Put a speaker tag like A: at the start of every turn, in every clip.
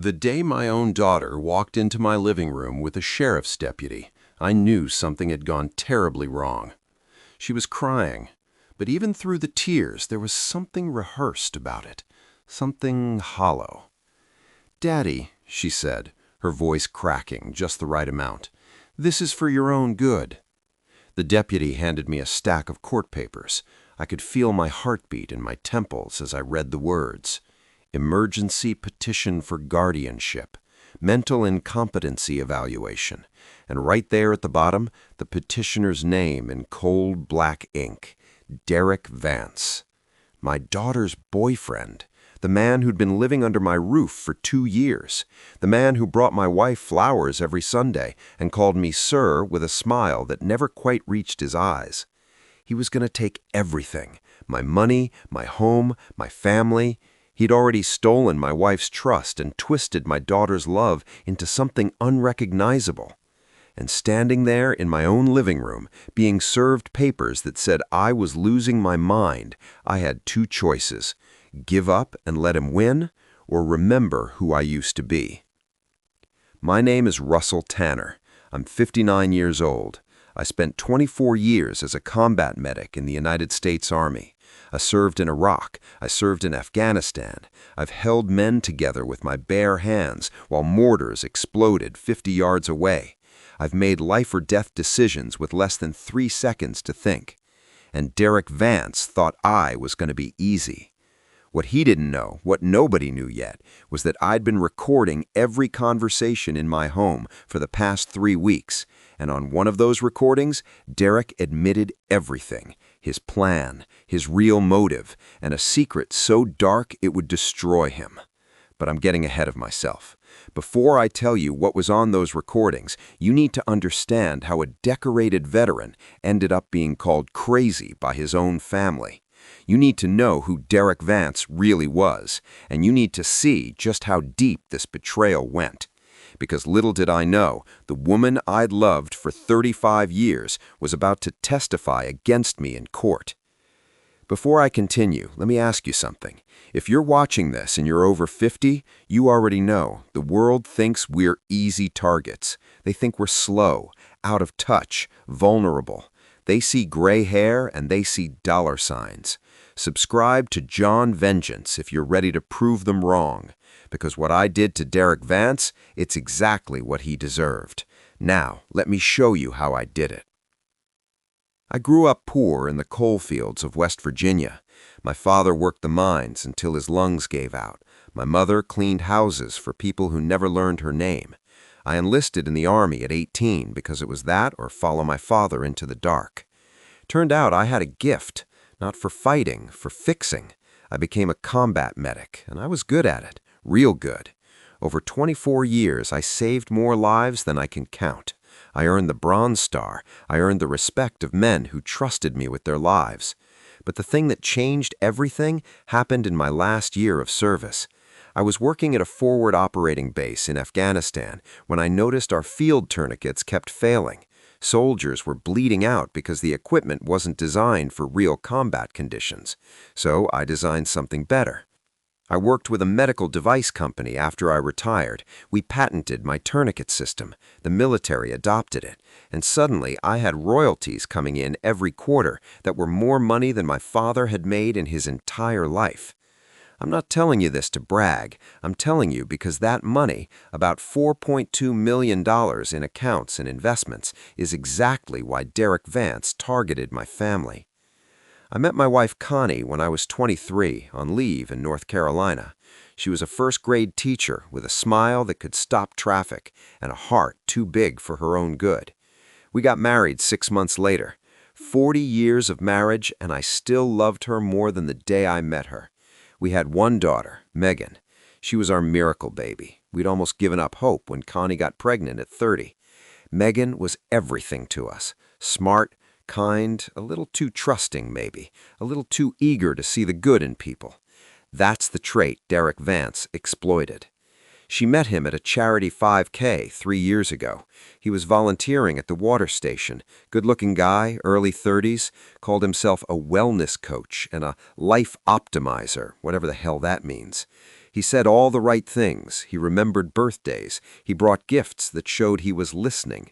A: The day my own daughter walked into my living room with a sheriff's deputy, I knew something had gone terribly wrong. She was crying, but even through the tears there was something rehearsed about it, something hollow. "Daddy," she said, her voice cracking just the right amount, "this is for your own good." The deputy handed me a stack of court papers. I could feel my heartbeat in my temples as I read the words. Emergency petition for guardianship, mental incompetency evaluation, and right there at the bottom, the petitioner's name in cold black ink, Derek Vance. My daughter's boyfriend, the man who'd been living under my roof for 2 years, the man who brought my wife flowers every Sunday and called me sir with a smile that never quite reached his eyes. He was going to take everything, my money, my home, my family. He'd already stolen my wife's trust and twisted my daughter's love into something unrecognizable. And standing there in my own living room, being served papers that said I was losing my mind, I had 2 choices: give up and let him win, or remember who I used to be. My name is Russell Tanner. I'm 59 years old. I spent 24 years as a combat medic in the United States Army. I served in Iraq. I served in Afghanistan. I've held men together with my bare hands while mortars exploded 50 yards away. I've made life-or-death decisions with less than 3 seconds to think. And Derek Vance thought I was going to be easy. What he didn't know, what nobody knew yet, was that I'd been recording every conversation in my home for the past 3 weeks, and on one of those recordings, Derek admitted everything, his plan, his real motive, and a secret so dark it would destroy him. But I'm getting ahead of myself. Before I tell you what was on those recordings, you need to understand how a decorated veteran ended up being called crazy by his own family. You need to know who Derek Vance really was, and you need to see just how deep this betrayal went. Because little did I know, the woman I'd loved for 35 years was about to testify against me in court. Before I continue, let me ask you something. If you're watching this and you're over 50, you already know the world thinks we're easy targets. They think we're slow, out of touch, vulnerable. They see gray hair and they see dollar signs. Subscribe to John Vengeance if you're ready to prove them wrong. Because what I did to Derek Vance, it's exactly what he deserved. Now, let me show you how I did it. I grew up poor in the coal fields of West Virginia. My father worked the mines until his lungs gave out. My mother cleaned houses for people who never learned her name. I enlisted in the Army at 18 because it was that or follow my father into the dark. Turned out I had a gift, not for fighting, for fixing. I became a combat medic, and I was good at it, real good. Over 24 years, I saved more lives than I can count. I earned the Bronze Star. I earned the respect of men who trusted me with their lives. But the thing that changed everything happened in my last year of service. I was working at a forward operating base in Afghanistan when I noticed our field tourniquets kept failing. Soldiers were bleeding out because the equipment wasn't designed for real combat conditions. So I designed something better. I worked with a medical device company after I retired. We patented my tourniquet system. The military adopted it. And suddenly I had royalties coming in every quarter that were more money than my father had made in his entire life. I'm not telling you this to brag. I'm telling you because that money, about $4.2 million in accounts and investments, is exactly why Derek Vance targeted my family. I met my wife Connie when I was 23 on leave in North Carolina. She was a first-grade teacher with a smile that could stop traffic and a heart too big for her own good. We got married 6 months later. 40 years of marriage, and I still loved her more than the day I met her. We had one daughter, Megan. She was our miracle baby. We'd almost given up hope when Connie got pregnant at 30. Megan was everything to us. Smart, kind, a little too trusting maybe, a little too eager to see the good in people. That's the trait Derek Vance exploited. She met him at a charity 5K 3 years ago. He was volunteering at the water station. Good-looking guy, early 30s, called himself a wellness coach and a life optimizer, whatever the hell that means.
B: He said all the right things. He remembered birthdays. He brought gifts that showed he was listening.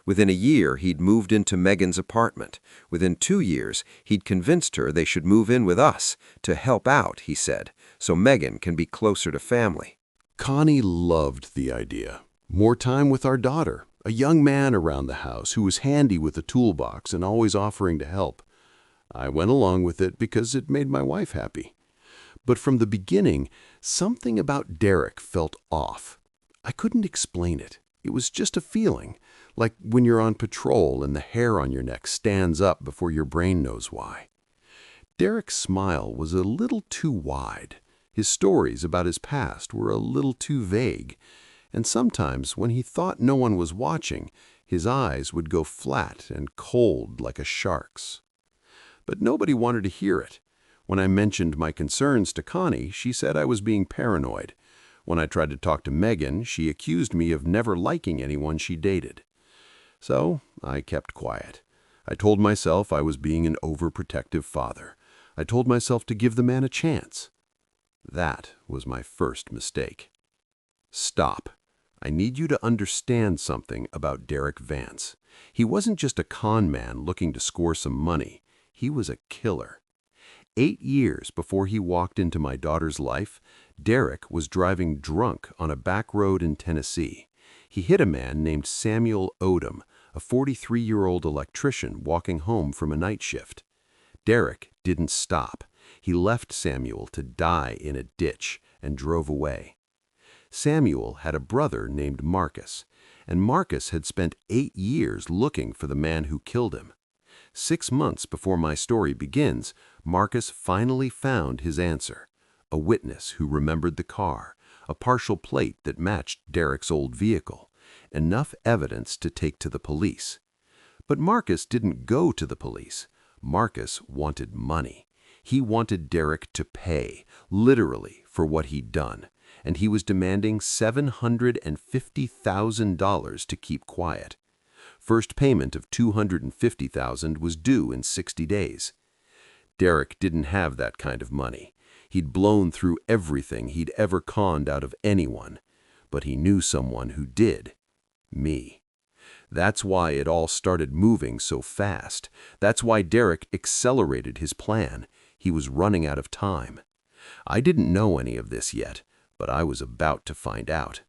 B: Within a year, he'd moved into Megan's apartment. Within 2 years, he'd convinced her they should move in with us to help out, he said, so Megan can be closer to family.
A: Connie loved the idea. More time with our daughter, a young man around the house who was handy with a toolbox and always offering to help. I went along with it because it made my wife happy. But from the beginning, something about Derek felt off. I couldn't explain it. It was just a feeling, like when you're on patrol and the hair on your neck stands up before your brain knows why. Derek's smile was a little too wide. His stories about his past were a little too vague. And sometimes, when he thought no one was watching, his eyes would go flat and cold like a shark's. But nobody wanted to hear it. When I mentioned my concerns to Connie, she said I was being paranoid. When I tried to talk to Megan, she accused me of never liking anyone she dated. So I kept quiet. I told myself I was being an overprotective father. I told myself to give the man a chance. That was my first mistake. Stop. I need you to understand something about Derek Vance. He wasn't just a con man looking to score some money. He was a killer. 8 years before he walked into my daughter's life, Derek was driving drunk on a back road in Tennessee. He hit a man named Samuel Odom, a 43-year-old electrician walking home from a night shift. Derek didn't stop. He left Samuel to die in a ditch and drove away. Samuel had a brother named Marcus, and Marcus had spent 8 years looking for the man who killed him. 6 months before my story begins, Marcus finally found his answer: a witness who remembered the car, a partial plate that matched Derek's old vehicle, enough evidence to take to the police. But Marcus didn't go to the police. Marcus wanted money. He wanted Derek to pay, literally, for what he'd done, and he was demanding $750,000 to keep quiet. First payment of $250,000 was due in 60 days. Derek didn't have that kind of money. He'd blown through everything he'd ever conned out of anyone, but he knew someone who did: me. That's why it all started moving so fast. That's why Derek accelerated his plan. He was running out of time. I didn't know any of this yet, but I was about to find out.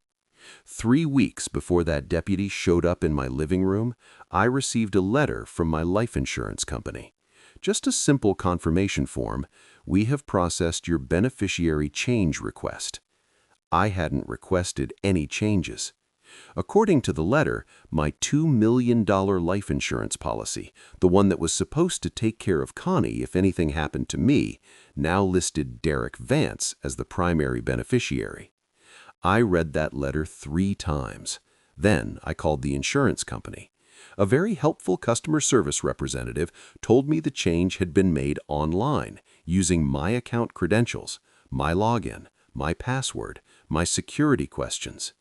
A: 3 weeks before that deputy showed up in my living room, I received a letter from my life insurance company. Just a simple confirmation form: we have processed your beneficiary change request. I hadn't requested any changes. According to the letter, my $2 million life insurance policy, the one that was supposed to take care of Connie if anything happened to me, now listed Derek Vance as the primary beneficiary. I read that letter 3 times. Then I called the insurance company. A very helpful customer service representative told me the change had been made online, using my account credentials, my login, my password, my security questions.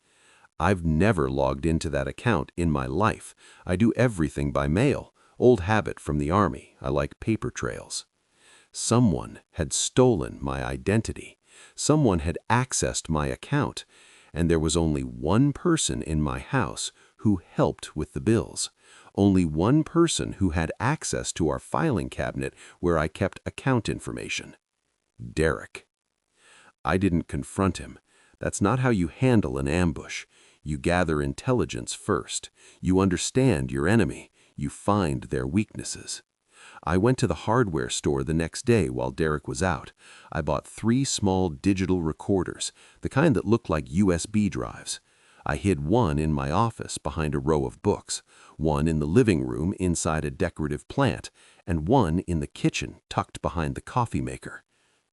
A: I've never logged into that account in my life. I do everything by mail. Old habit from the Army. I like paper trails. Someone had stolen my identity. Someone had accessed my account, and there was only one person in my house who helped with the bills. Only one person who had access to our filing cabinet where I kept account information: Derek. I didn't confront him. That's not how you handle an ambush. You gather intelligence first. You understand your enemy. You find their weaknesses. I went to the hardware store the next day while Derek was out. I bought 3 small digital recorders, the kind that looked like USB drives. I hid one in my office behind a row of books, one in the living room inside a decorative plant, and one in the kitchen tucked behind the coffee maker.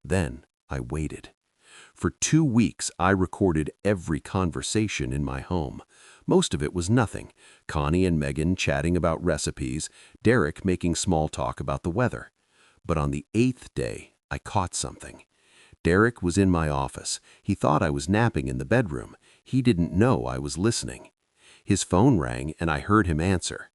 A: Then I waited. For 2 weeks, I recorded every conversation in my home. Most of it was nothing: Connie and Megan chatting about recipes, Derek making small talk about the weather. But on the 8th day, I caught something. Derek was in my office. He thought I was napping in the bedroom. He didn't know I was listening. His phone rang, and I heard him answer.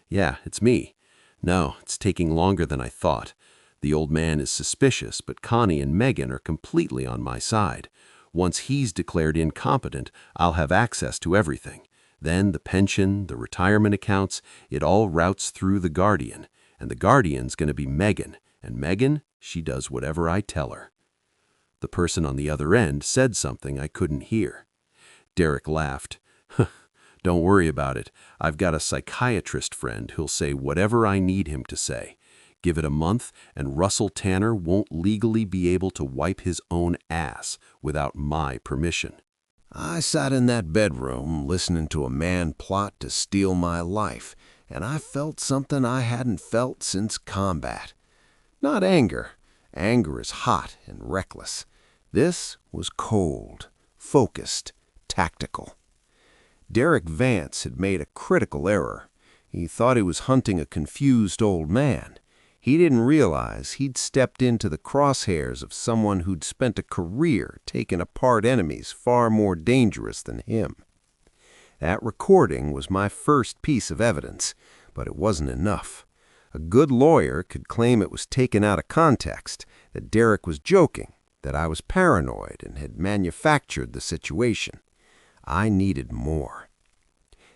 A: "Yeah, it's me. No, it's taking longer than I thought. The old man is suspicious, but Connie and Megan are completely on my side. Once he's declared incompetent, I'll have access to everything. Then the pension, the retirement accounts, it all routes through the guardian. And the guardian's going to be Megan. And Megan, she does whatever I tell her." The person on the other end said something I couldn't hear. Derek laughed. "Don't worry about it. I've got a psychiatrist friend who'll say whatever I need him to say. Give it a month, and Russell Tanner won't legally be able to wipe his own ass without my permission."
C: I sat in that bedroom listening to a man plot to steal my life, and I felt something I hadn't felt since combat. Not anger. Anger is hot and reckless. This was cold, focused, tactical. Derek Vance had made a critical error. He thought he was hunting a confused old man. He didn't realize he'd stepped into the crosshairs of someone who'd spent a career taking apart enemies far more dangerous than him. That recording was my first piece of evidence, but it wasn't enough. A good lawyer could claim it was taken out of context, that Derek was joking, that I was paranoid and had manufactured the situation. I needed more.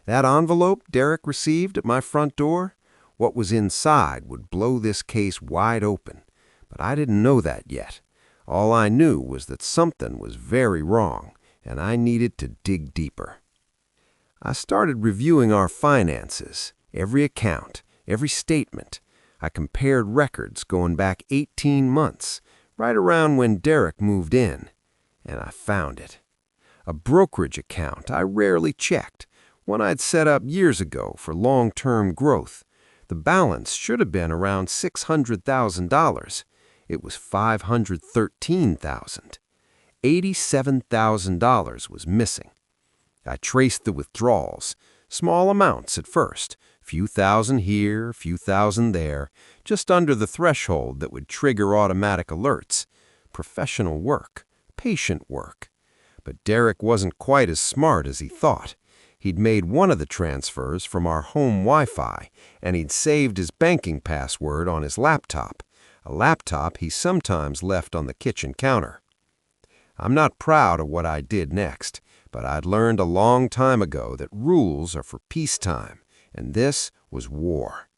C: That envelope Derek received at my front door, what was inside would blow this case wide open, but I didn't know that yet. All I knew was that something was very wrong, and I needed to dig deeper. I started reviewing our finances, every account, every statement. I compared records going back 18 months, right around when Derek moved in, and I found it. A brokerage account I rarely checked, one I'd set up years ago for long-term growth. The balance should have been around $600,000. It was $513,000. $87,000 was missing. I traced the withdrawals, small amounts at first, few thousand here, few thousand there, just under the threshold that would trigger automatic alerts. Professional work, patient work. But Derek wasn't quite as smart as he thought. He'd made one of the transfers from our home Wi-Fi, and he'd saved his banking password on his laptop, a laptop he sometimes left on the kitchen counter. I'm not proud of what I did next, but I'd learned a long time ago that rules are for peacetime, and this was war.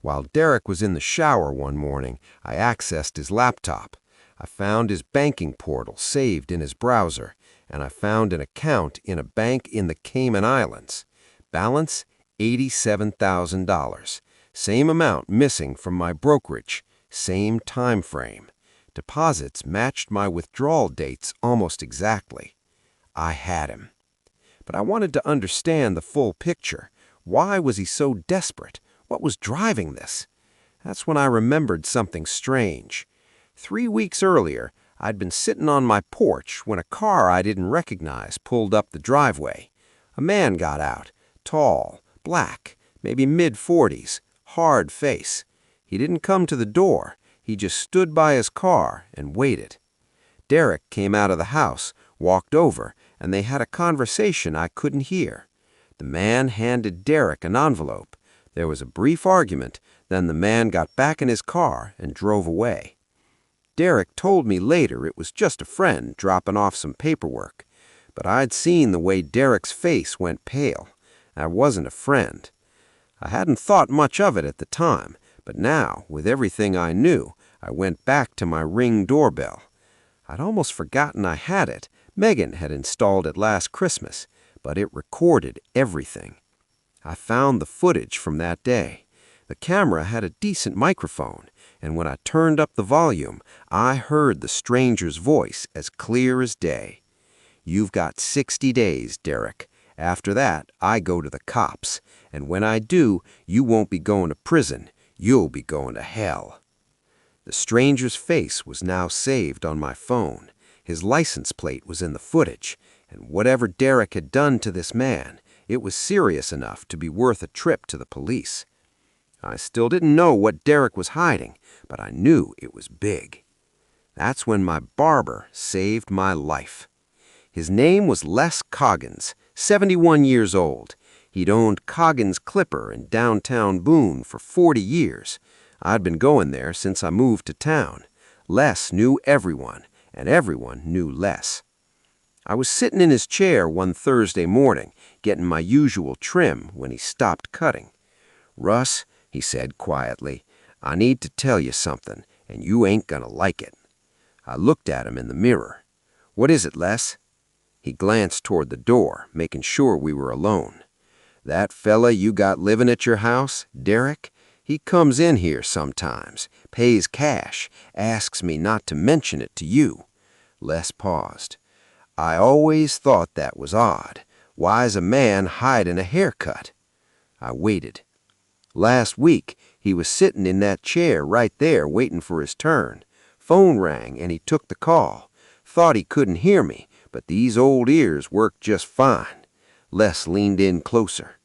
C: While Derek was in the shower one morning, I accessed his laptop. I found his banking portal saved in his browser, and I found an account in a bank in the Cayman Islands. Balance, $87,000. Same amount missing from my brokerage. Same time frame. Deposits matched my withdrawal dates almost exactly. I had him. But I wanted to understand the full picture. Why was he so desperate? What was driving this? That's when I remembered something strange. 3 weeks earlier, I'd been sitting on my porch when a car I didn't recognize pulled up the driveway. A man got out, tall, black, maybe mid-40s, hard face. He didn't come to the door. He just stood by his car and waited. Derek came out of the house, walked over, and they had a conversation I couldn't hear. The man handed Derek an envelope. There was a brief argument, then the man got back in his car and drove away. Derek told me later it was just a friend dropping off some paperwork, but I'd seen the way Derek's face went pale. That wasn't a friend. I hadn't thought much of it at the time, but now, with everything I knew, I went back to my Ring doorbell. I'd almost forgotten I had it. Megan had installed it last Christmas, but it recorded everything. I found the footage from that day. The camera had a decent microphone, and when I turned up the volume, I heard the stranger's voice as clear as day. "You've got 60 days, Derek. After that, I go to the cops, and when I do, you won't be going to prison. You'll be going to hell." The stranger's face was now saved on my phone. His license plate was in the footage, and whatever Derek had done to this man, it was serious enough to be worth a trip to the police. I still didn't know what Derek was hiding, but I knew it was big. That's when my barber saved my life. His name was Les Coggins, 71 years old. He'd owned Coggins Clipper in downtown Boone for 40 years. I'd been going there since I moved to town. Les knew everyone, and everyone knew Les. I was sitting in his chair one Thursday morning, getting my usual trim when he stopped cutting. "Russ," he said quietly, "I need to tell you something, and you ain't gonna like it." I looked at him in the mirror. "What is it, Les?" He glanced toward the door, making sure we were alone. "That fella you got living at your house, Derek, he comes in here sometimes, pays cash, asks me not to mention it to you." Les paused. "I always thought that was odd. Why's a man hiding a haircut?" I waited. "Last week, he was sitting in that chair right there waiting for his turn. Phone rang and he took the call. Thought he couldn't hear me, but these old ears work just fine." Les leaned in closer.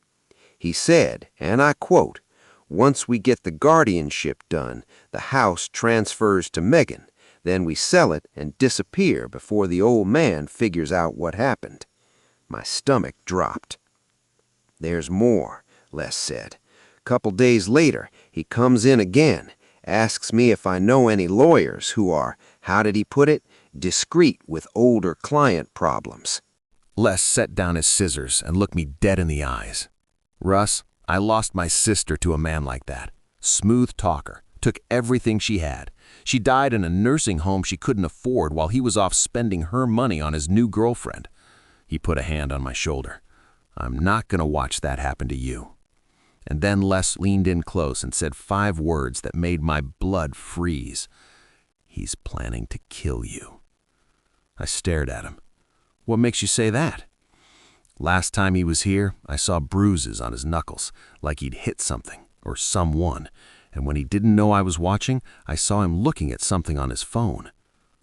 C: "He said, and I quote, 'Once we get the guardianship done, the house transfers to Megan. Then we sell it and disappear before the old man figures out what happened.'" My stomach dropped. "There's more," Les said. "Couple days later, he comes in again, asks me if I know any lawyers who are, how did he put it, discreet with older client problems."
A: Les set down his scissors and looked me dead in the eyes. "Russ, I lost my sister to a man like that. Smooth talker, took everything she had. She died in a nursing home she couldn't afford while he was off spending her money on his new girlfriend." He put a hand on my shoulder. "I'm not going to watch that happen to you." And then Les leaned in close and said 5 words that made my blood freeze. "He's planning to kill you." I stared at him. "What makes you say that?" "Last time he was here, I saw bruises on his knuckles, like he'd hit something or someone. And when he didn't know I was watching, I saw him looking at something on his phone."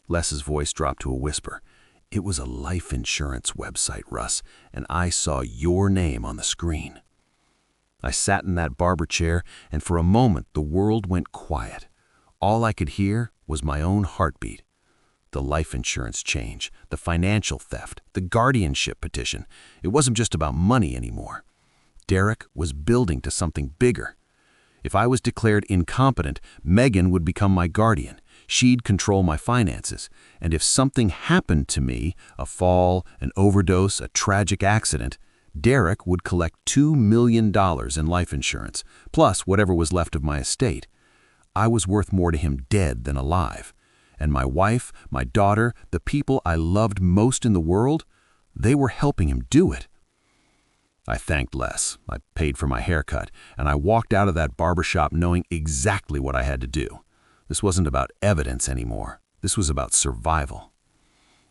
A: Les's voice dropped to a whisper. "It was a life insurance website, Russ, and I saw your name on the screen." I sat in that barber chair, and for a moment the world went quiet. All I could hear was my own heartbeat. The life insurance change, the financial theft, the guardianship petition. It wasn't just about money anymore. Derek was building to something bigger. If I was declared incompetent, Megan would become my guardian. She'd control my finances. And if something happened to me, a fall, an overdose, a tragic accident, Derek would collect $2 million in life insurance, plus whatever was left of my estate. I was worth more to him dead than alive. And my wife, my daughter, the people I loved most in the world, they were helping him do it. I thanked Les. I paid for my haircut, and I walked out of that barbershop knowing exactly what I had to do. This wasn't about evidence anymore. This was about survival.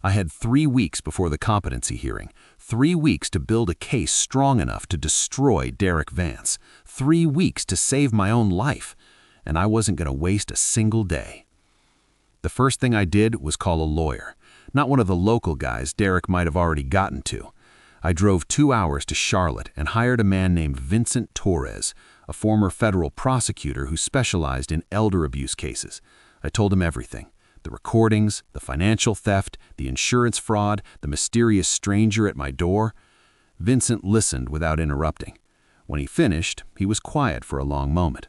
A: I had 3 weeks before the competency hearing, 3 weeks to build a case strong enough to destroy Derek Vance, 3 weeks to save my own life, and I wasn't going to waste a single day. The first thing I did was call a lawyer, not one of the local guys Derek might have already gotten to. I drove 2 hours to Charlotte and hired a man named Vincent Torres, a former federal prosecutor who specialized in elder abuse cases. I told him everything. The recordings, the financial theft, the insurance fraud, the mysterious stranger at my door. Vincent listened without interrupting. When he finished, he was quiet for a long moment.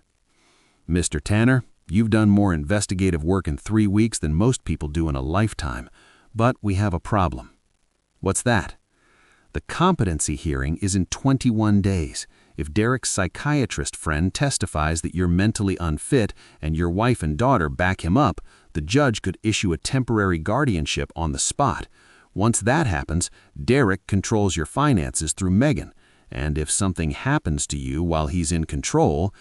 A: "Mr. Tanner, you've done more investigative work in 3 weeks than most people do in a lifetime, but we have a problem." "What's that?" "The competency hearing is in 21 days. If Derek's psychiatrist friend testifies that you're mentally unfit and your wife and daughter back him up, the judge could issue a temporary guardianship on the spot. Once that happens, Derek controls your finances through Megan. And if something happens to you while he's in control..."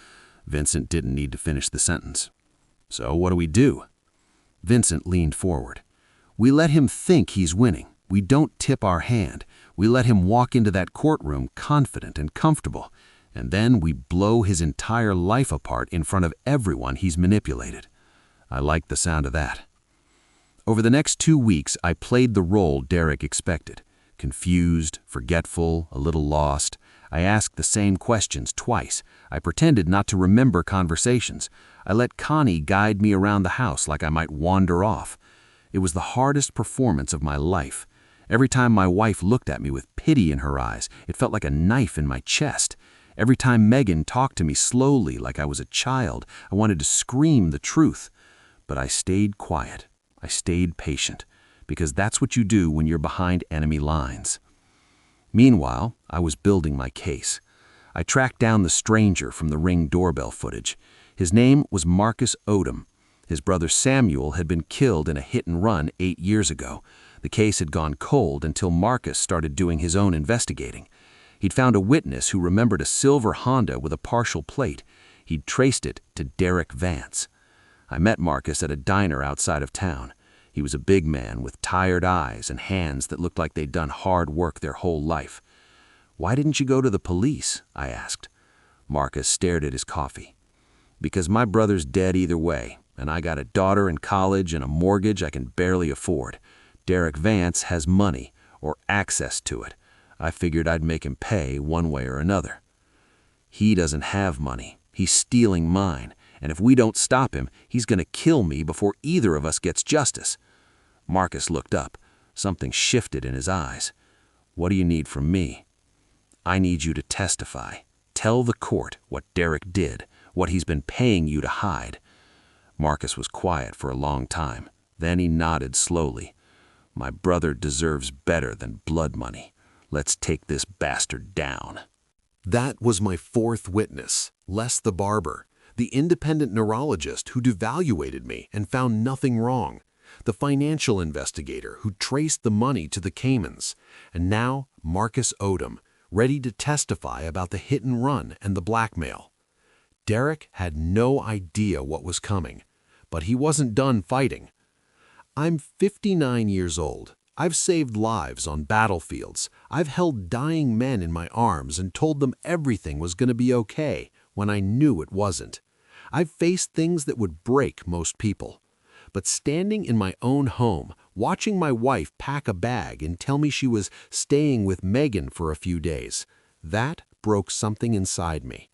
A: Vincent didn't need to finish the sentence. "So what do we do?" Vincent leaned forward. "We let him think he's winning. We don't tip our hand. We let him walk into that courtroom confident and comfortable, and then we blow his entire life apart in front of everyone he's manipulated." I liked the sound of that. Over the next 2 weeks, I played the role Derek expected. Confused, forgetful, a little lost. I asked the same questions twice. I pretended not to remember conversations. I let Connie guide me around the house like I might wander off. It was the hardest performance of my life. Every time my wife looked at me with pity in her eyes, it felt like a knife in my chest. Every time Megan talked to me slowly like I was a child, I wanted to scream the truth. But I stayed quiet. I stayed patient.
D: because that's what you do when you're behind enemy lines. Meanwhile, I was building my case. I tracked down the stranger from the Ring doorbell footage. His name was Marcus Odom. His brother Samuel had been killed in a hit-and-run 8 years ago. The case had gone cold until Marcus started doing his own investigating. He'd found a witness who remembered a silver Honda with a partial plate. He'd traced it to Derek Vance. I met Marcus at a diner outside of town. He was a big man with tired eyes and hands that looked like they'd done hard work their whole life. "Why didn't you go to the police?" I asked. Marcus stared at his coffee. "Because my brother's dead either way, and I got a daughter in college and a mortgage I can barely afford. Derek Vance has money, or access to it. I figured I'd make him pay one way or another." "He doesn't have money. He's stealing mine, and if we don't stop him, he's going to kill me before either of us gets justice." Marcus looked up. Something shifted in his eyes. "What do you need from me?" "I need you to testify. Tell the court what Derek did, what he's been paying you to hide." Marcus was quiet for a long time. Then he nodded slowly. "My brother deserves better than blood money. Let's take this bastard down."
A: That was my fourth witness, Les the barber, the independent neurologist who devaluated me and found nothing wrong, the financial investigator who traced the money to the Caymans, and now Marcus Odom, ready to testify about the hit and run and the blackmail. Derek had no idea what was coming, but he wasn't done fighting. I'm 59 years old. I've saved lives on battlefields. I've held dying men in my arms and told them everything was going to be okay when I knew it wasn't. I've faced things that would break most people. But standing in my own home, watching my wife pack a bag and tell me she was staying with Megan for a few days, that broke something inside me.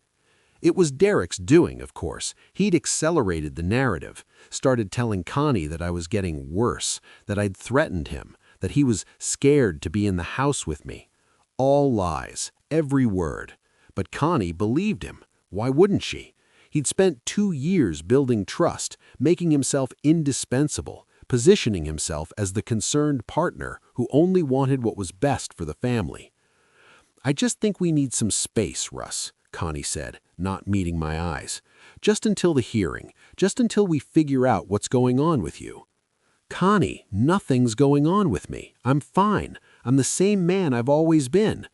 A: It was Derek's doing, of course. He'd accelerated the narrative, started telling Connie that I was getting worse, that I'd threatened him, that he was scared to be in the house with me. All lies, every word. But Connie believed him. Why wouldn't she? He'd spent 2 years building trust, making himself indispensable, positioning himself as the concerned partner who only wanted what was best for the family. "I just think we need some space, Russ," Connie said, not meeting my eyes. "Just until the hearing, just until we figure out what's going on with you." "Connie, nothing's going on with me. I'm fine. I'm the same man I've always been."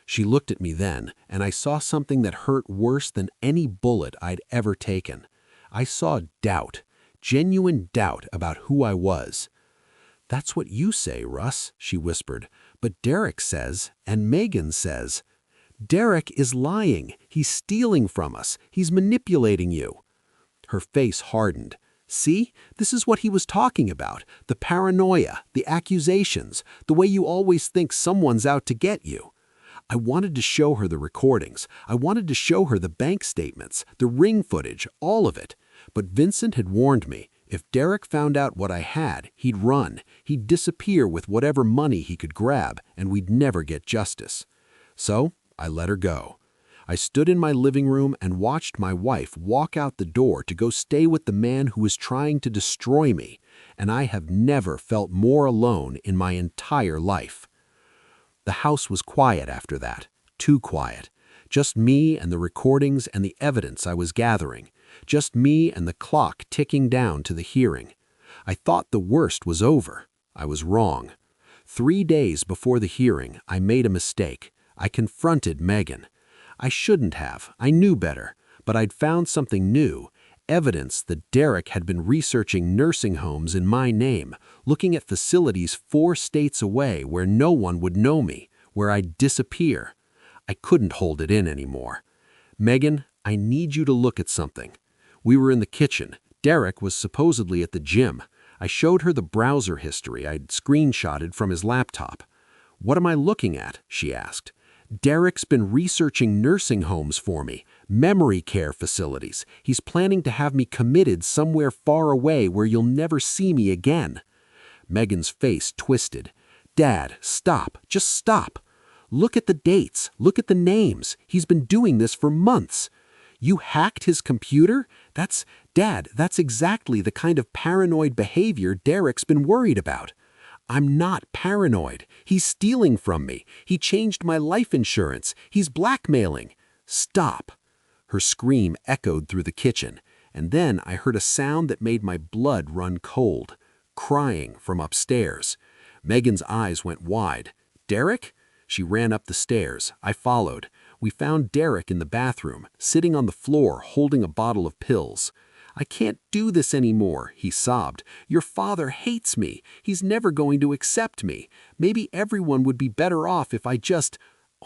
A: She looked at me then, and I saw something that hurt worse than any bullet I'd ever taken. I saw doubt, genuine doubt about who I was. "That's what you say, Russ," she whispered. "But Derek says, and Megan says." "Derek is lying. He's stealing from us. He's manipulating you." Her face hardened. "See, this is what he was talking about, the paranoia, the accusations, the way you always think someone's out to get you." I wanted to show her the recordings. I wanted to show her the bank statements, the ring footage, all of it. But Vincent had warned me, if Derek found out what I had, he'd run. He'd disappear with whatever money he could grab, and we'd never get justice. So I let her go. I stood in my living room and watched my wife walk out the door to go stay with the man who was trying to destroy me, and I have never felt more alone in my entire life. The house was quiet after that, too quiet. Just me and the recordings and the evidence I was gathering. Just me and the clock ticking down to the hearing. I thought the worst was over. I was wrong. 3 days before the hearing, I made a mistake. I confronted Megan. I shouldn't have. I knew better. But I'd found something new. Evidence that Derek had been researching nursing homes in my name, looking at facilities 4 states away where no one would know me, where I'd disappear. I couldn't hold it in anymore. "Megan, I need you to look at something." We were in the kitchen. Derek was supposedly at the gym. I showed her the browser history I'd screenshotted from his laptop. "What am I looking at?" she asked. "Derek's been researching nursing homes for me, memory care facilities. He's planning to have me committed somewhere far away where you'll never see me again." Megan's face twisted. "Dad, stop. Just stop. Look at the dates. Look at the names. He's been doing this for months. You hacked his computer? Dad, that's exactly the kind of paranoid behavior Derek's been worried about.
D: I'm not paranoid. He's stealing from me. He changed my life insurance. He's blackmailing. Stop." Her scream echoed through the kitchen, and then I heard a sound that made my blood run cold. Crying from upstairs. Megan's eyes went wide. "Derek?" She ran up the stairs. I followed. We found Derek in the bathroom, sitting on the floor holding a bottle of pills. "I can't do this anymore," he sobbed. "Your father hates me. He's never going to accept me. Maybe everyone would be better off if I just—"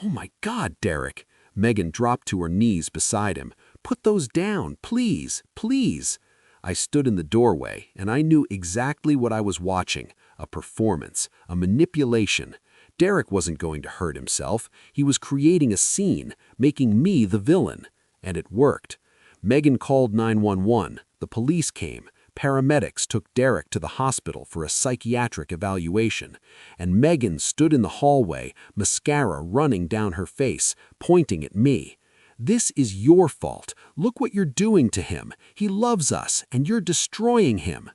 D: "Oh my God, Derek!" Megan dropped to her knees beside him. "Put those down, please, please." I stood in the doorway, and I knew exactly what I was watching. A performance, a manipulation. Derek wasn't going to hurt himself. He was creating a scene, making me the villain. And it worked. Megan called 911. The police came. Paramedics took Derek to the hospital for a psychiatric evaluation. And Megan stood in the hallway, mascara running down her face, pointing at me. "This is your fault. Look what you're doing to him. He loves us, and you're destroying him."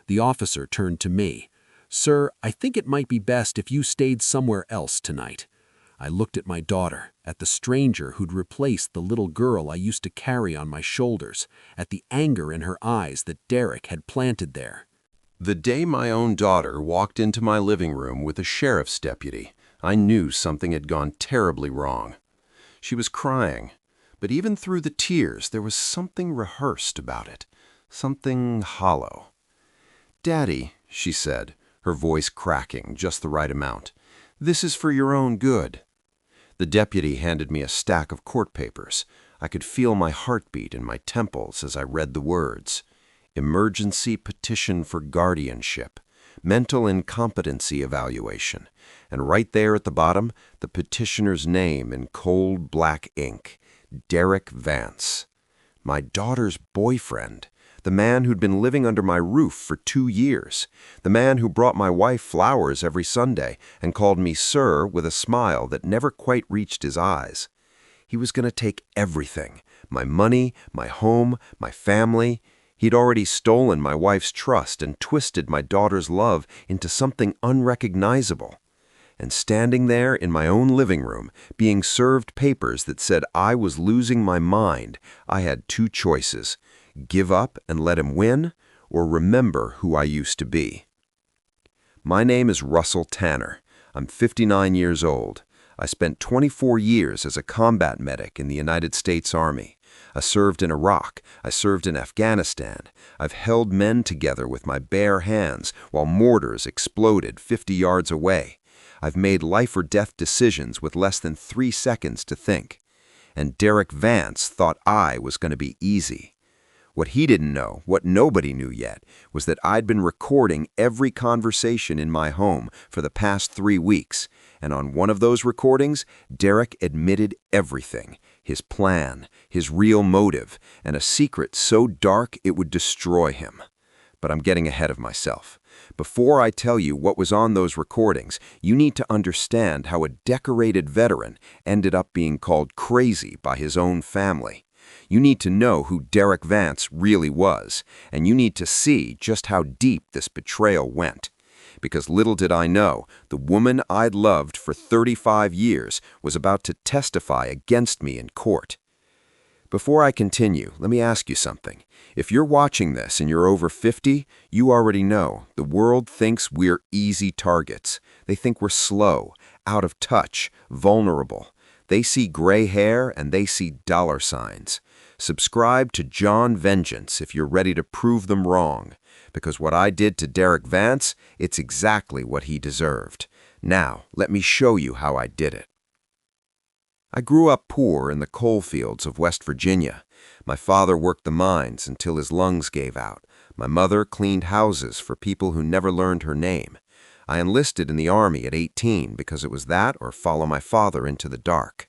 D: The officer turned to me. "Sir, I think it might be best if you stayed somewhere else tonight." I looked at my daughter, at the stranger who'd replaced the little girl I used to carry on my shoulders, at the anger in her eyes that Derek had planted there.
A: The day my own daughter walked into my living room with a sheriff's deputy, I knew something had gone terribly wrong. She was crying, but even through the tears there was something rehearsed about it, something hollow. "Daddy," she said, her voice cracking just the right amount, "this is for your own good." The deputy handed me a stack of court papers. I could feel my heartbeat in my temples as I read the words. Emergency petition for guardianship, mental incompetency evaluation, and right there at the bottom, the petitioner's name in cold black ink, Derek Vance. My daughter's boyfriend. The man who'd been living under my roof for 2 years. The man who brought my wife flowers every Sunday and called me sir with a smile that never quite reached his eyes. He was going to take everything. My money, my home, my family. He'd already stolen my wife's trust and twisted my daughter's love into something unrecognizable. And standing there in my own living room, being served papers that said I was losing my mind, I had 2 choices. Give up and let him win, or remember who I used to be. My name is Russell Tanner. I'm 59 years old. I spent 24 years as a combat medic in the United States Army. I served in Iraq. I served in Afghanistan. I've held men together with my bare hands while mortars exploded 50 yards away. I've made life or death decisions with less than 3 seconds to think. And Derek Vance thought I was going to be easy. What he didn't know, what nobody knew yet, was that I'd been recording every conversation in my home for the past 3 weeks, and on one of those recordings, Derek admitted everything, his plan, his real motive, and a secret so dark it would destroy him. But I'm getting ahead of myself. Before I tell you what was on those recordings, you need to understand how a decorated veteran ended up being called crazy by his own family. You need to know who Derek Vance really was, and you need to see just how deep this betrayal went. Because little did I know, the woman I'd loved for 35 years was about to testify against me in court. Before I continue, let me ask you something. If you're watching this and you're over 50, you already know the world thinks we're easy targets. They think we're slow, out of touch, vulnerable. They see gray hair and they see dollar signs. Subscribe to John Vengeance if you're ready to prove them wrong. Because what I did to Derek Vance, it's exactly what he deserved. Now, let me show you how I did it. I grew up poor in the coal fields of West Virginia. My father worked the mines until his lungs gave out. My mother cleaned houses for people who never learned her name. I enlisted in the Army at 18 because it was that or follow my father into the dark.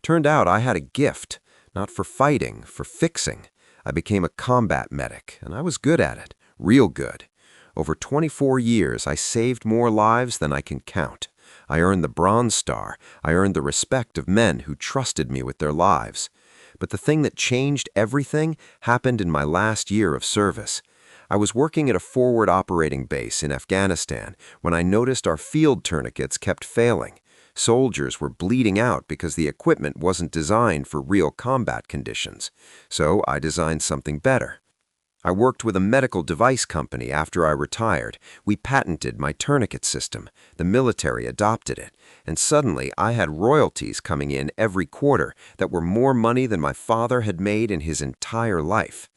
A: Turned out I had a gift, not for fighting, for fixing. I became a combat medic, and I was good at it, real good. Over 24 years, I saved more lives than I can count. I earned the Bronze Star. I earned the respect of men who trusted me with their lives. But the thing that changed everything happened in my last year of service.
B: I was working at a forward operating base in Afghanistan when I noticed our field tourniquets kept failing. Soldiers were bleeding out because the equipment wasn't designed for real combat conditions. So I designed something better. I worked with a medical device company after I retired. We patented my tourniquet system. The military adopted it. And suddenly I had royalties coming in every quarter that were more money than my father had made in his entire life.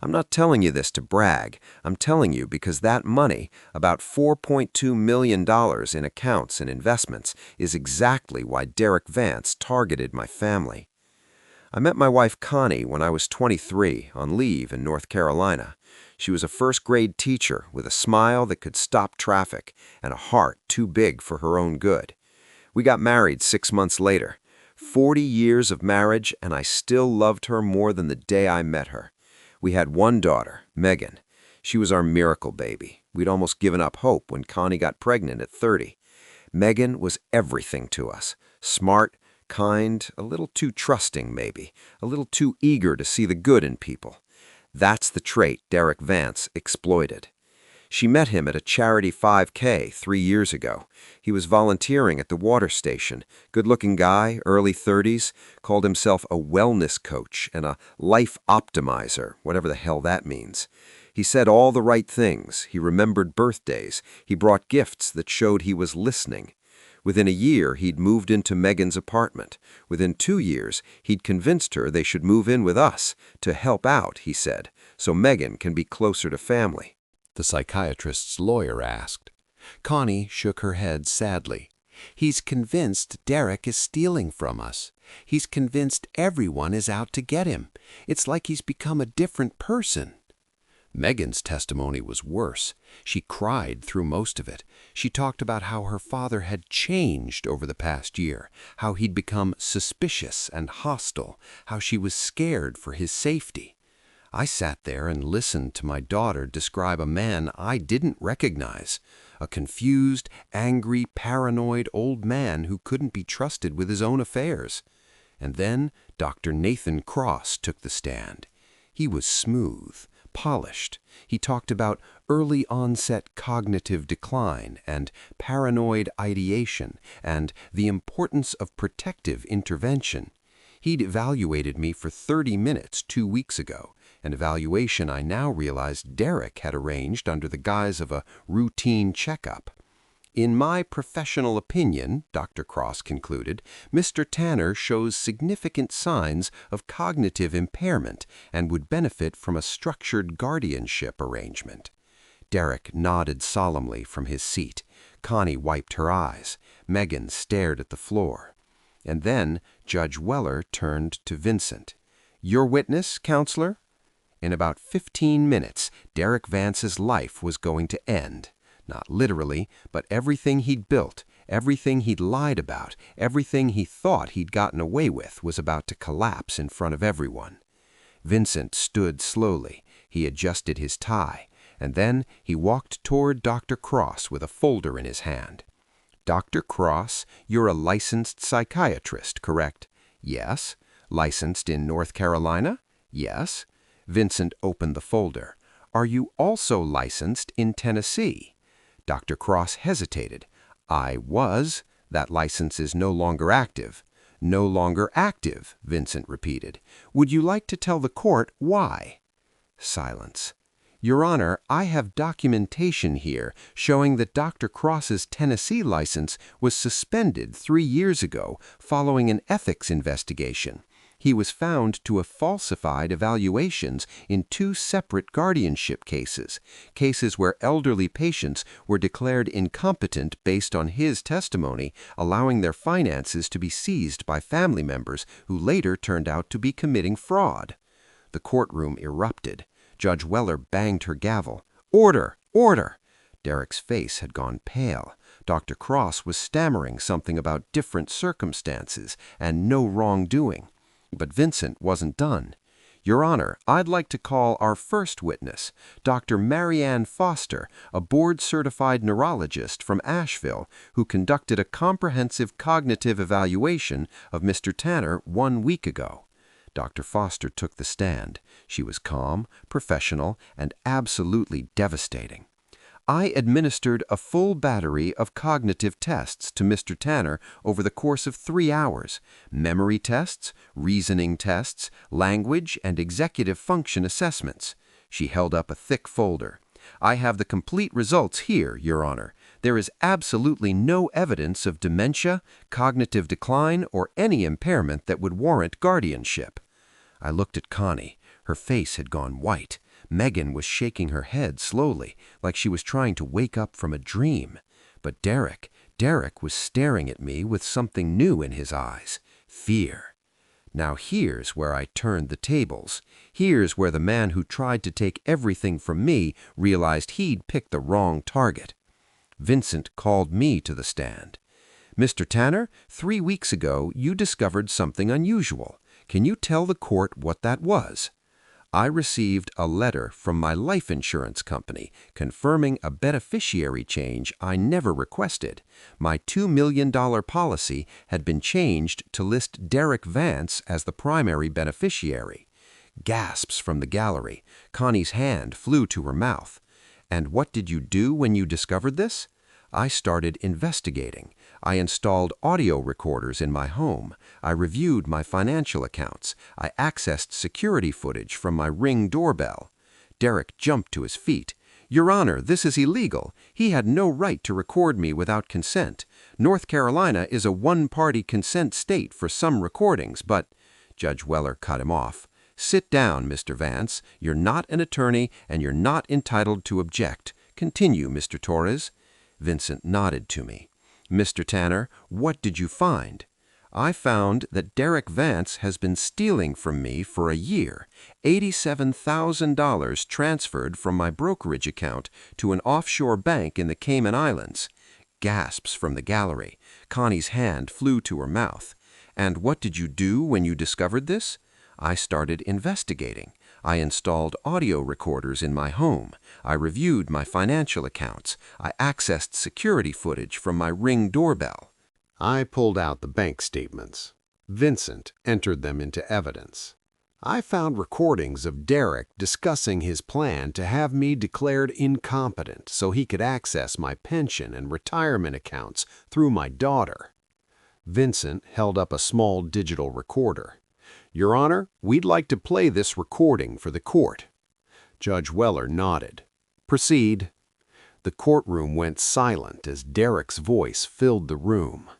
B: I'm not telling you this to brag. I'm telling you because that money, about $4.2 million in accounts and investments, is exactly why Derek Vance targeted my family. I met my wife Connie when I was 23 on leave in North Carolina. She was a first-grade teacher with a smile that could stop traffic and a heart too big for her own good. We got married 6 months later. 40 years of marriage, and I still loved her more than the day I met her. We had one daughter, Megan. She was our miracle baby. We'd almost given up hope when Connie got pregnant at 30. Megan was everything to us. Smart, kind, a little too trusting maybe, a little too eager to see the good in people. That's the trait Derek Vance exploited. She met him at a charity 5K 3 years ago. He was volunteering at the water station. Good-looking guy, early 30s, called himself a wellness coach and a life optimizer, whatever the hell that means. He said all the right things. He remembered birthdays. He brought gifts that showed he was listening. Within a year, he'd moved into Megan's apartment. Within 2 years, he'd convinced her they should move in with us to help out, he said, so Megan can be closer to family.
D: The psychiatrist's lawyer asked. Connie shook her head sadly. He's convinced Derek is stealing from us. He's convinced everyone is out to get him. It's like he's become a different person. Megan's testimony was worse. She cried through most of it. She talked about how her father had changed over the past year, how he'd become suspicious and hostile, how she was scared for his safety. I sat there and listened to my daughter describe a man I didn't recognize, a confused, angry, paranoid old man who couldn't be trusted with his own affairs. And then Dr. Nathan Cross took the stand. He was smooth, polished. He talked about early onset cognitive decline and paranoid ideation and the importance of protective intervention. He'd evaluated me for 30 minutes 2 weeks ago, an evaluation I now realized Derek had arranged under the guise of a routine checkup. In my professional opinion, Dr. Cross concluded, Mr. Tanner shows significant signs of cognitive impairment and would benefit from a structured guardianship arrangement. Derek nodded solemnly from his seat. Connie wiped her eyes. Megan stared at the floor. And then Judge Weller turned to Vincent. "Your witness, counselor?" In about 15 minutes, Derek Vance's life was going to end. Not literally, but everything he'd built, everything he'd lied about, everything he thought he'd gotten away with was about to collapse in front of everyone. Vincent stood slowly. He adjusted his tie, and then he walked toward Dr. Cross with a folder in his hand. "Dr. Cross, you're a licensed psychiatrist, correct?" "Yes." "Licensed in North Carolina?" "Yes." Vincent opened the folder. "Are you also licensed in Tennessee?" Dr. Cross hesitated. "I was. That license is no longer active." "No longer active," Vincent repeated. "Would you like to tell the court why?" Silence. "Your Honor, I have documentation here showing that Dr. Cross's Tennessee license was suspended 3 years ago following an ethics investigation. He was found to have falsified evaluations in 2 separate guardianship cases, cases where elderly patients were declared incompetent based on his testimony, allowing their finances to be seized by family members who later turned out to be committing fraud." The courtroom erupted. Judge Weller banged her gavel. "Order! Order!" Derek's face had gone pale. Dr. Cross was stammering something about different circumstances and no wrongdoing. But Vincent wasn't done. "Your Honor, I'd like to call our first witness, Dr. Marianne Foster, a board-certified neurologist from Asheville who conducted a comprehensive cognitive evaluation of Mr. Tanner 1 week ago."
B: Dr. Foster took the stand. She was calm, professional, and absolutely devastating. I administered a full battery of cognitive tests to Mr. Tanner over the course of 3 hours. Memory tests, reasoning tests, language and executive function assessments. She held up a thick folder. I have the complete results here, Your Honor. There is absolutely no evidence of dementia, cognitive decline, or any impairment that would warrant guardianship. I looked at Connie. Her face had gone white. Megan was shaking her head slowly, like she was trying to wake up from a dream. But Derek was staring at me with something new in his eyes: fear. Now here's where I turned the tables. Here's where the man who tried to take everything from me realized he'd picked the wrong target. Vincent called me to the stand. "Mr. Tanner, 3 weeks ago you discovered something unusual. Can you tell the court what that was?" I received a letter from my life insurance company confirming a beneficiary change I never requested. My $2 million policy had been changed to list Derek Vance as the primary beneficiary. Gasps from the gallery. Connie's hand flew to her mouth. "And what did you do when you discovered this?" I started investigating. I installed audio recorders in my home. I reviewed my financial accounts. I accessed security footage from my Ring doorbell. Derek jumped to his feet. "Your Honor, this is illegal. He had no right to record me without consent. North Carolina is a one-party consent state for some recordings, but—" Judge Weller cut him off. "Sit down, Mr. Vance. You're not an attorney, and you're not entitled to object. Continue, Mr. Torres." Vincent nodded to me. "Mr. Tanner, what did you find?" "I found that Derek Vance has been stealing from me for a year. $87,000 transferred from my brokerage account to an offshore bank in the Cayman Islands." Gasps from the gallery. Connie's hand flew to her mouth. "And what did you do when you discovered this?" I started investigating. I installed audio recorders in my home. I reviewed my financial accounts. I accessed security footage from my Ring doorbell.
C: I pulled out the bank statements. Vincent entered them into evidence. I found recordings of Derek discussing his plan to have me declared incompetent so he could access my pension and retirement accounts through my daughter. Vincent held up a small digital recorder. "Your Honor, we'd like to play this recording for the court." Judge Weller nodded. "Proceed." The courtroom went silent as Derek's voice filled the room.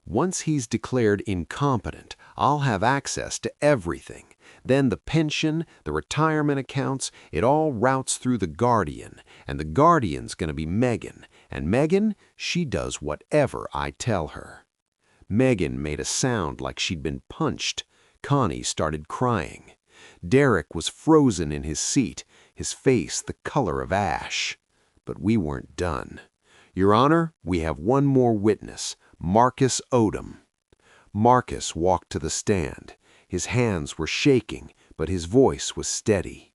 C: "Once he's declared incompetent, I'll have access to everything. Then the pension, the retirement accounts, it all routes through the guardian, and the guardian's gonna be Megan, and Megan, she does whatever I tell her." Megan made a sound like she'd been punched. Connie started crying. Derek was frozen in his seat, his face the color of ash. But we weren't done. "Your Honor, we have one more witness, Marcus Odom." Marcus walked to the stand. His hands were shaking, but his voice was steady.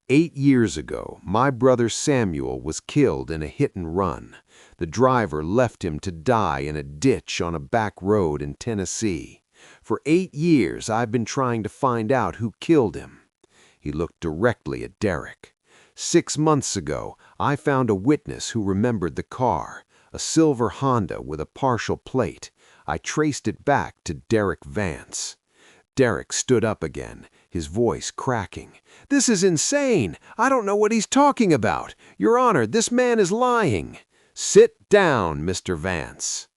C: 8 years ago, my brother Samuel was killed in a hit-and-run. The driver left him to die in a ditch on a back road in Tennessee. For 8 years, I've been trying to find out who killed him." He looked directly at Derek. 6 months ago, I found a witness who remembered the car, a silver Honda with a partial plate. I traced it back to Derek Vance. Derek stood up again, his voice cracking. "This is insane! I don't know what he's talking about! Your Honor, this man is lying!" "Sit down, Mr. Vance."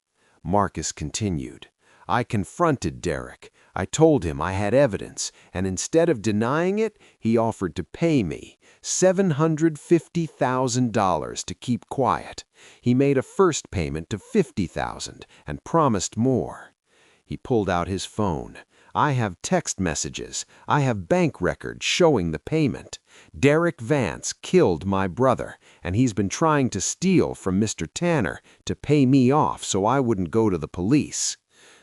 C: Marcus continued. "I confronted Derek. I told him I had evidence, and instead of denying it, he offered to pay me $750,000 to keep quiet. He made a first payment to $50,000 and promised more." He pulled out his phone. "I have text messages. I have bank records showing the payment. Derek Vance killed my brother, and he's been trying to steal from Mr. Tanner to pay me off so I wouldn't go to the police."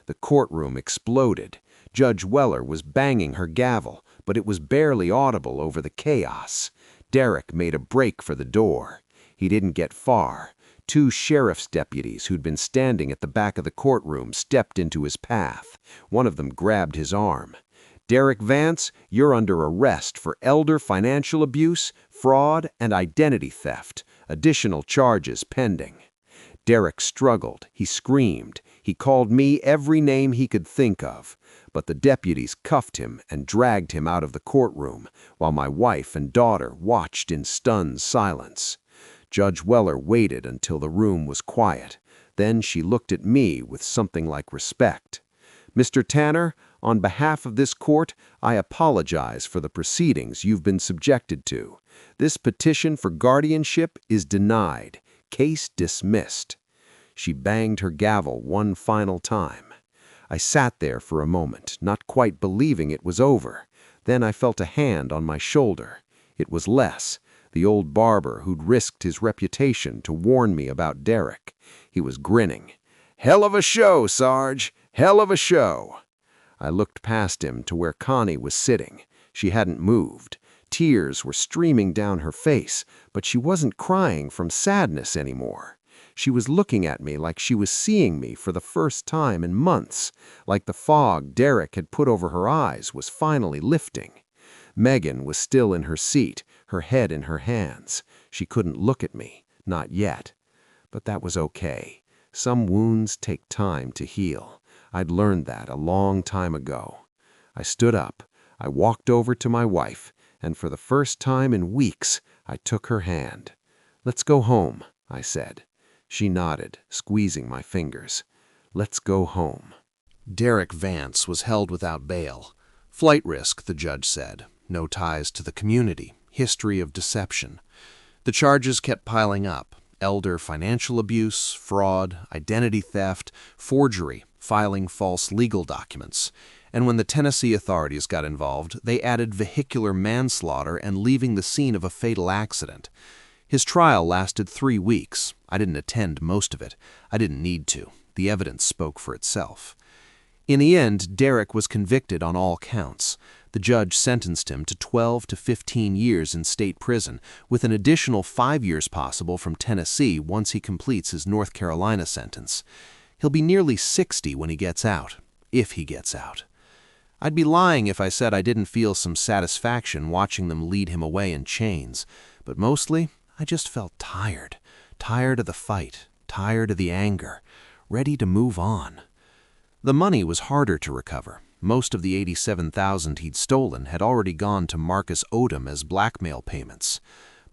C: The courtroom exploded. Judge Weller was banging her gavel, but it was barely audible over the chaos. Derek made a break for the door. He didn't get far. 2 sheriff's deputies who'd been standing at the back of the courtroom stepped into his path. One of them grabbed his arm. Derek Vance, you're under arrest for elder financial abuse, fraud, and identity theft. Additional charges pending." Derek struggled. He screamed. He called me every name he could think of. But the deputies cuffed him and dragged him out of the courtroom, while my wife and daughter watched in stunned silence. Judge Weller waited until the room was quiet. Then she looked at me with something like respect. "Mr. Tanner, on behalf of this court, I apologize for the proceedings you've been subjected to. This petition for guardianship is denied. Case dismissed." She banged her gavel one final time. I sat there for a moment, not quite believing it was over. Then I felt a hand on my shoulder. It was Les, the old barber who'd risked his reputation to warn me about Derek. He was grinning. "Hell of a show, Sarge! Hell of a show!" I looked past him to where Connie was sitting. She hadn't moved. Tears were streaming down her face, but she wasn't crying from sadness anymore. She was looking at me like she was seeing me for the first time in months, like the fog Derek had put over her eyes was finally lifting. Megan was still in her seat, her head in her hands. She couldn't look at me, not yet. But that was okay. Some wounds take time to heal. I'd learned that a long time ago. I stood up. I walked over to my wife, and for the first time in weeks, I took her hand. "Let's go home," I said. She nodded, squeezing my fingers. "Let's go home."
D: Derek Vance was held without bail. Flight risk, the judge said. No ties to the community. History of deception. The charges kept piling up. Elder financial abuse, fraud, identity theft, forgery, filing false legal documents. And when the Tennessee authorities got involved, they added vehicular manslaughter and leaving the scene of a fatal accident. His trial lasted 3 weeks. I didn't attend most of it. I didn't need to. The evidence spoke for itself. In the end, Derek was convicted on all counts. The judge sentenced him to 12 to 15 years in state prison, with an additional 5 years possible from Tennessee once he completes his North Carolina sentence. He'll be nearly 60 when he gets out, if he gets out. I'd be lying if I said I didn't feel some satisfaction watching them lead him away in chains, but mostly I just felt tired. Tired of the fight, tired of the anger, ready to move on. The money was harder to recover. Most of the $87,000 he'd stolen had already gone to Marcus Odom as blackmail payments.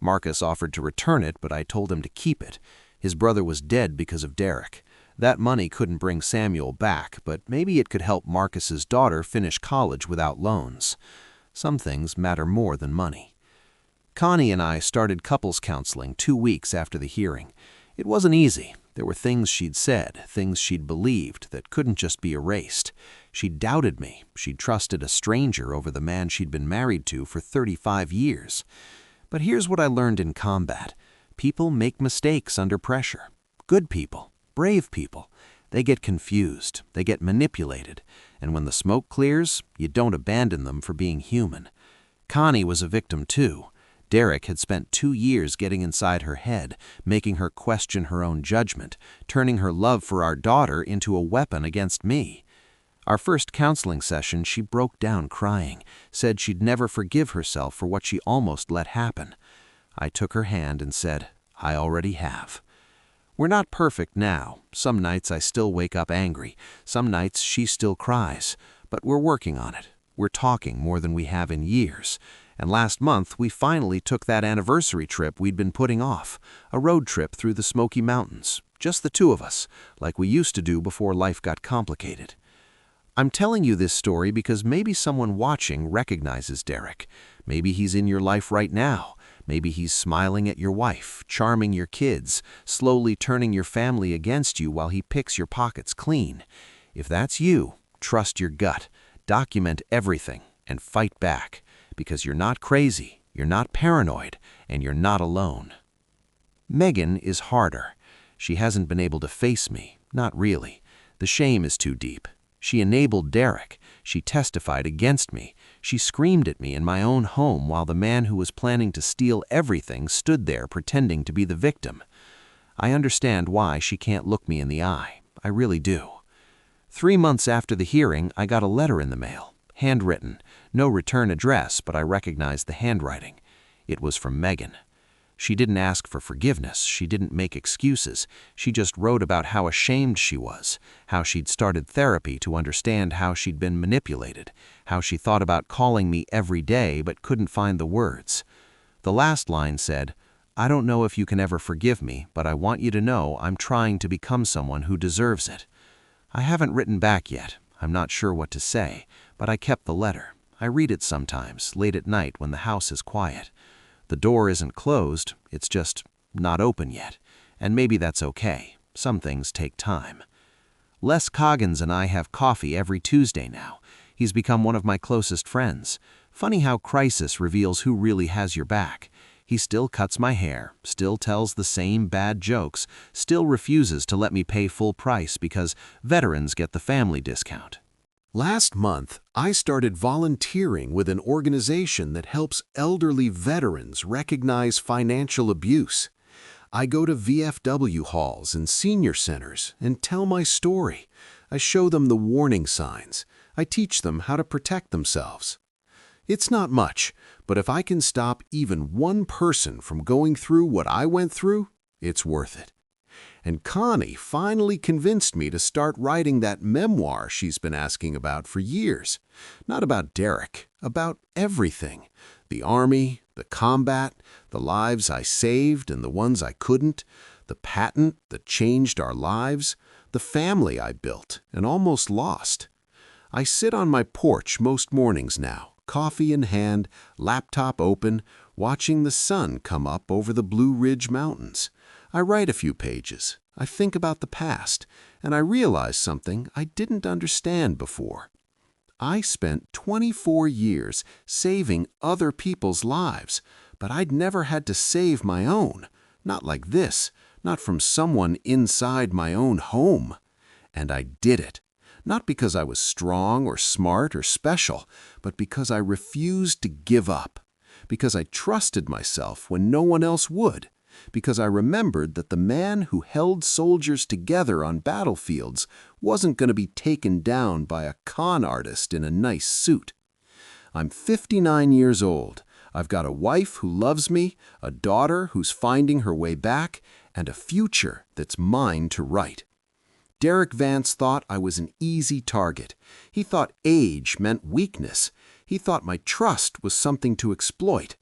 D: Marcus offered to return it, but I told him to keep it. His brother was dead because of Derek. That money couldn't bring Samuel back, but maybe it could help Marcus's daughter finish college without loans. Some things matter more than money. Connie and I started couples counseling 2 weeks after the hearing. It wasn't easy. There were things she'd said, things she'd believed that couldn't just be erased. She'd doubted me. She'd trusted a stranger over the man she'd been married to for 35 years. But here's what I learned in combat. People make mistakes under pressure. Good people, brave people. They get confused. They get manipulated. And when the smoke clears, you don't abandon them for being human. Connie was a victim too. Derek had spent 2 years getting inside her head, making her question her own judgment, turning her love for our daughter into a weapon against me. Our first counseling session, she broke down crying, said she'd never forgive herself for what she almost let happen. I took her hand and said, "I already have." We're not perfect now. Some nights I still wake up angry. Some nights she still cries. But we're working on it. We're talking more than we have in years. And last month, we finally took that anniversary trip we'd been putting off, a road trip through the Smoky Mountains, just the two of us, like we used to do before life got complicated. I'm telling you this story because maybe someone watching recognizes Derek. Maybe he's in your life right now. Maybe he's smiling at your wife, charming your kids, slowly turning your family against you while he picks your pockets clean. If that's you, trust your gut, document everything, and fight back. Because you're not crazy, you're not paranoid, and you're not alone. Megan is harder. She hasn't been able to face me, not really. The shame is too deep. She enabled Derek. She testified against me. She screamed at me in my own home while the man who was planning to steal everything stood there pretending to be the victim. I understand why she can't look me in the eye. I really do. 3 months after the hearing, I got a letter in the mail. handwritten. No return address, but I recognized the handwriting. It was from Megan. She didn't ask for forgiveness. She didn't make excuses. She just wrote about how ashamed she was, how she'd started therapy to understand how she'd been manipulated, how she thought about calling me every day but couldn't find the words. The last line said, "I don't know if you can ever forgive me, but I want you to know I'm trying to become someone who deserves it." I haven't written back yet. I'm not sure what to say, but I kept the letter. I read it sometimes, late at night when the house is quiet. The door isn't closed, it's just not open yet. And maybe that's okay. Some things take time. Les Coggins and I have coffee every Tuesday now. He's become one of my closest friends. Funny how crisis reveals who really has your back. He still cuts my hair, still tells the same bad jokes, still refuses to let me pay full price because veterans get the family discount.
A: Last month, I started volunteering with an organization that helps elderly veterans recognize financial abuse. I go to VFW halls and senior centers and tell my story. I show them the warning signs. I teach them how to protect themselves. It's not much, but if I can stop even one person from going through what I went through, it's worth it. And Connie finally convinced me to start writing that memoir she's been asking about for years. Not about Derek, about everything. The Army, the combat, the lives I saved and the ones I couldn't, the patent that changed our lives, the family I built and almost lost. I sit on my porch most mornings now, coffee in hand, laptop open, watching the sun come up over the Blue Ridge Mountains. I write a few pages, I think about the past, and I realize something I didn't understand before. I spent 24 years saving other people's lives, but I'd never had to save my own. Not like this, not from someone inside my own home. And I did it. Not because I was strong or smart or special, but because I refused to give up. Because I trusted myself when no one else would. Because I remembered that the man who held soldiers together on battlefields wasn't going to be taken down by a con artist in a nice suit. I'm 59 years old. I've got a wife who loves me, a daughter who's finding her way back, and a future that's mine to write. Derek Vance thought I was an easy target. He thought age meant weakness. He thought my trust was something to exploit.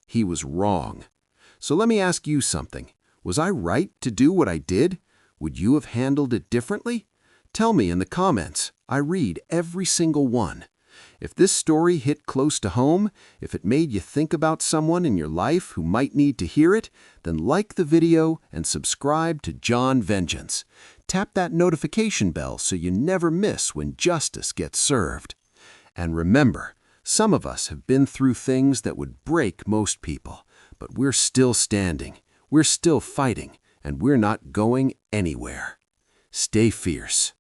A: He was wrong. So let me ask you something. Was I right to do what I did? Would you have handled it differently? Tell me in the comments. I read every single one. If this story hit close to home, if it made you think about someone in your life who might need to hear it, then like the video and subscribe to John Vengeance. Tap that notification bell so you never miss when justice gets served. And remember, some of us have been through things that would break most people, but we're still standing, we're still fighting, and we're not going anywhere. Stay fierce.